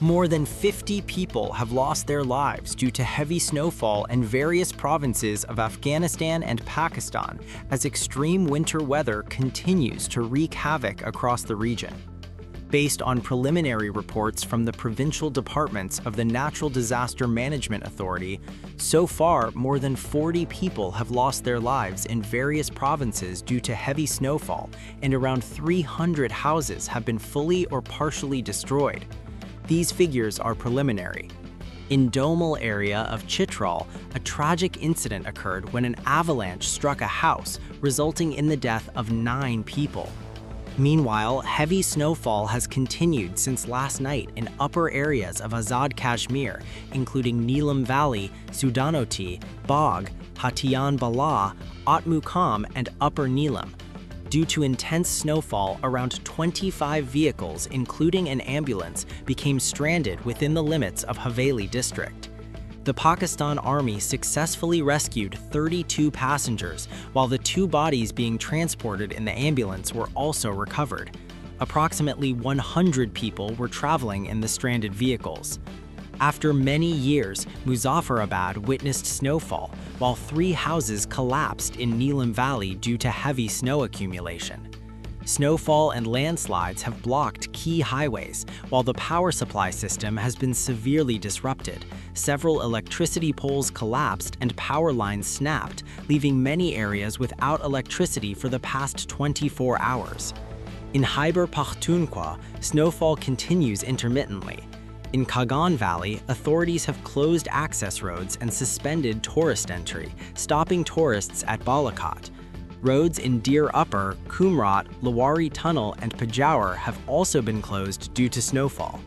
More than 50 people have lost their lives due to heavy snowfall in various provinces of Afghanistan and Pakistan as extreme winter weather continues to wreak havoc across the region. Based on preliminary reports from the provincial departments of the Natural Disaster Management Authority, so far more than 40 people have lost their lives in various provinces due to heavy snowfall, and around 300 houses have been fully or partially destroyed. These figures are preliminary. In Domal area of Chitral, a tragic incident occurred when an avalanche struck a house, resulting in the death of 9 people. Meanwhile, heavy snowfall has continued since last night in upper areas of Azad Kashmir, including Neelam Valley, Sudanoti, Bog, Hatiyan Bala, Atmukam, and Upper Neelam. Due to intense snowfall, around 25 vehicles, including an ambulance, became stranded within the limits of Haveli district. The Pakistan Army successfully rescued 32 passengers, while the 2 bodies being transported in the ambulance were also recovered. Approximately 100 people were traveling in the stranded vehicles. After many years, Muzaffarabad witnessed snowfall, while 3 houses collapsed in Neelam Valley due to heavy snow accumulation. Snowfall and landslides have blocked key highways, while the power supply system has been severely disrupted. Several electricity poles collapsed and power lines snapped, leaving many areas without electricity for the past 24 hours. In Khyber Pakhtunkhwa, snowfall continues intermittently. In Kagan Valley, authorities have closed access roads and suspended tourist entry, stopping tourists at Balakot. Roads in Deer Upper, Kumrat, Lawari Tunnel, and Pajawar have also been closed due to snowfall.